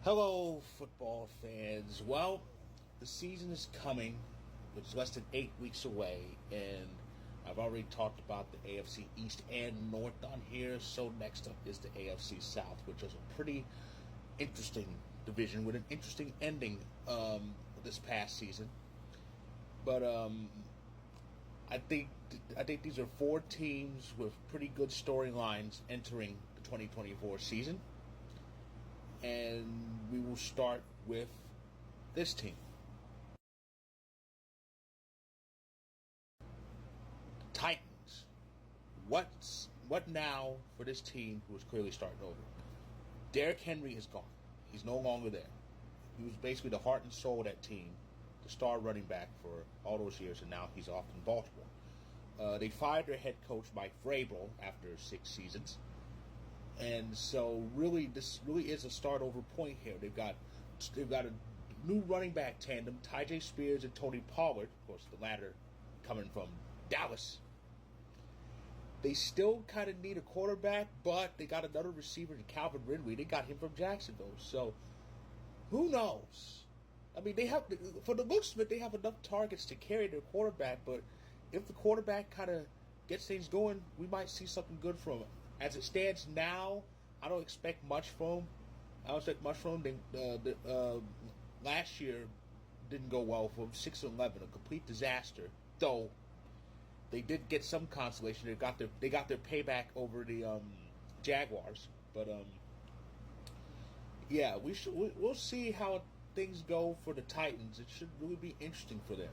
Hello, football fans. Well, the season is coming. It's less than 8 weeks away, and I've already talked about the AFC East and North on here. So next up is the AFC South, which is a pretty interesting division with an interesting ending this past season. But I think these are four teams with pretty good storylines entering the 2024 season. And we will start with this team. Titans. What now for this team who is clearly starting over? Derrick Henry is gone. He's no longer there. He was basically the heart and soul of that team, the star running back for all those years, and now he's off in Baltimore. They fired their head coach, Mike Vrabel, after 6 seasons. And so this really is a start over point here. They've got a new running back tandem, Tyjae Spears and Tony Pollard, of course the latter coming from Dallas. They still kind of need a quarterback, but they got another receiver, Calvin Ridley. They got him from Jacksonville. So who knows? I mean, they have, for the looks of it, they have enough targets to carry their quarterback, but if the quarterback kind of gets things going, we might see something good from him. As it stands now, I don't expect much from him. Last year didn't go well for him. 6-11, a complete disaster. Though they did get some consolation. They got their payback over the Jaguars. But yeah, we'll see how things go for the Titans. It should really be interesting for them.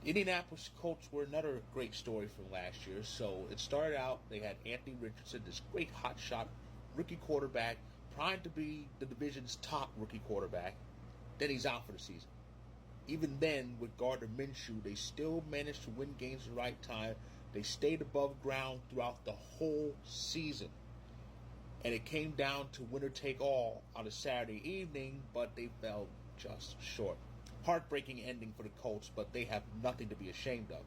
Indianapolis Colts were another great story from last year. So it started out, they had Anthony Richardson, this great hotshot rookie quarterback, primed to be the division's top rookie quarterback. Then he's out for the season. Even then, with Gardner Minshew, they still managed to win games at the right time. They stayed above ground throughout the whole season. And it came down to winner take all on a Saturday evening, but they fell just short. Heartbreaking ending for the Colts, but they have nothing to be ashamed of.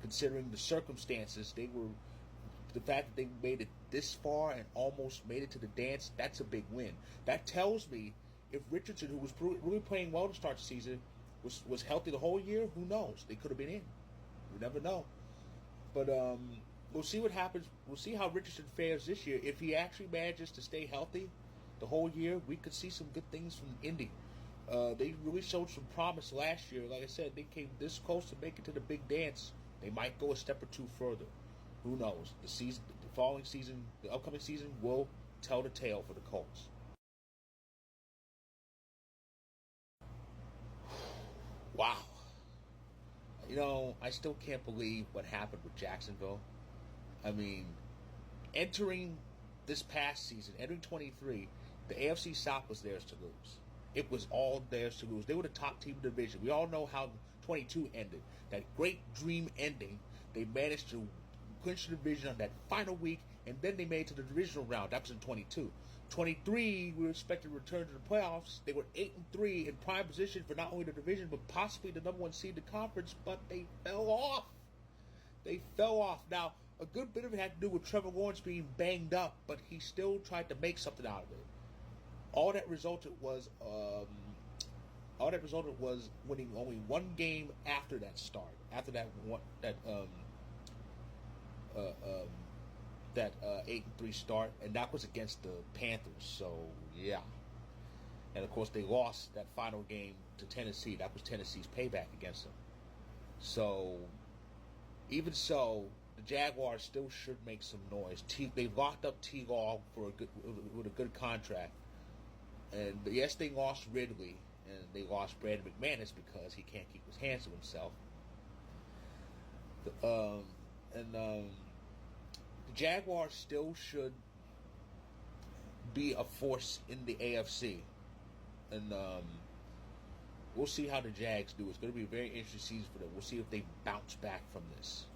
Considering the circumstances, the fact that they made it this far and almost made it to the dance, that's a big win. That tells me if Richardson, who was really playing well to start the season, was healthy the whole year, who knows? They could have been in. We never know. But we'll see what happens. We'll see how Richardson fares this year. If he actually manages to stay healthy the whole year, we could see some good things from Indy. They really showed some promise last year. Like I said, they came this close to making it to the big dance. They might go a step or two further. Who knows? The upcoming season will tell the tale for the Colts. Wow. I still can't believe what happened with Jacksonville. I mean, entering this past season, entering 23, the AFC South was theirs to lose. It was all theirs to lose. They were the top team in the division. We all know how 22 ended. That great dream ending. They managed to clinch the division on that final week, and then they made it to the divisional round. That was in 22. 23, we were expected to return to the playoffs. They were 8-3 in prime position for not only the division, but possibly the number one seed in the conference, but they fell off. Now, a good bit of it had to do with Trevor Lawrence being banged up, but he still tried to make something out of it. All that resulted was winning only one game after that start. After that 8-3 start, and that was against the Panthers. So yeah, and of course they lost that final game to Tennessee. That was Tennessee's payback against them. So even so, the Jaguars still should make some noise. They locked up T. Law with a good contract. And yes, they lost Ridley, and they lost Brandon McManus because he can't keep his hands to himself. The Jaguars still should be a force in the AFC. And we'll see how the Jags do. It's going to be a very interesting season for them. We'll see if they bounce back from this.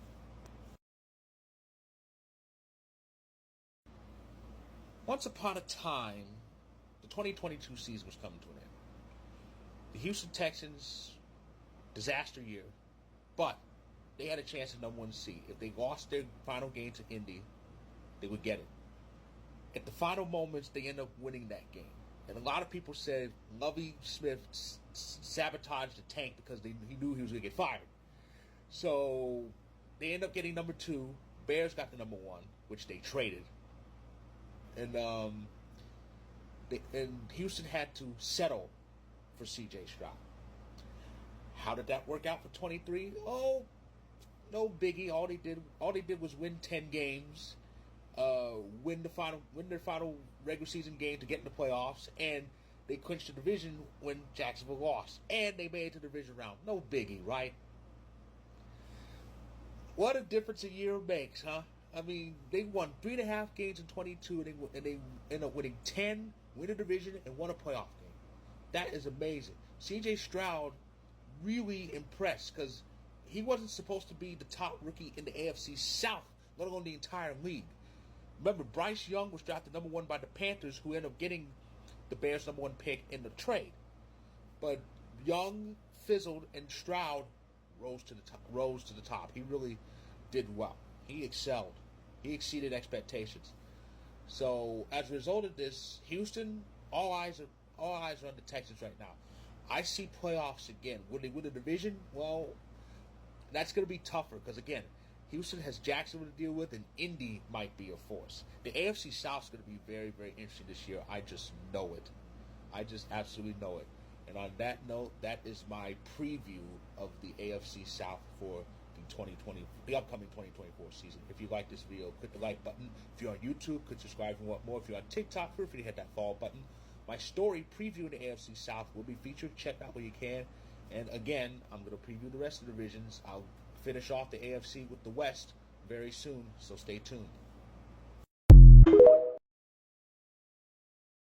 Once upon a time, the 2022 season was coming to an end. The Houston Texans, disaster year, but they had a chance at number one seed. If they lost their final game to Indy, they would get it. At the final moments, they end up winning that game. And a lot of people said Lovie Smith sabotaged the tank because he knew he was going to get fired. So they end up getting number 2. Bears got the number 1, which they traded. And Houston had to settle for C.J. Stroud. How did that work out for 23? Oh, no biggie. All they did was win 10 games, win their final regular season game to get in the playoffs, and they clinched the division when Jacksonville lost, and they made it to the division round. No biggie, right? What a difference a year makes, huh? I mean, they won 3.5 games in 22, and they ended up winning 10, win a division, and won a playoff game. That is amazing. C.J. Stroud really impressed because he wasn't supposed to be the top rookie in the AFC South, let alone the entire league. Remember, Bryce Young was drafted number 1 by the Panthers, who ended up getting the Bears' number 1 pick in the trade. But Young fizzled, and Stroud rose to the top. He really did well. He excelled. He exceeded expectations. So as a result of this, Houston, all eyes are on the Texans right now. I see playoffs again. Will they win the division? Well, that's going to be tougher because, again, Houston has Jacksonville to deal with, and Indy might be a force. The AFC South is going to be very, very interesting this year. I just know it. I just absolutely know it. And on that note, that is my preview of the AFC South for the upcoming 2024 season. If you like this video, click the like button. If you're on YouTube, click subscribe if you want more. If you're on TikTok, feel free to hit that follow button. My story previewing the AFC South will be featured. Check out when you can. And again, I'm going to preview the rest of the divisions. I'll finish off the AFC with the West very soon, so stay tuned.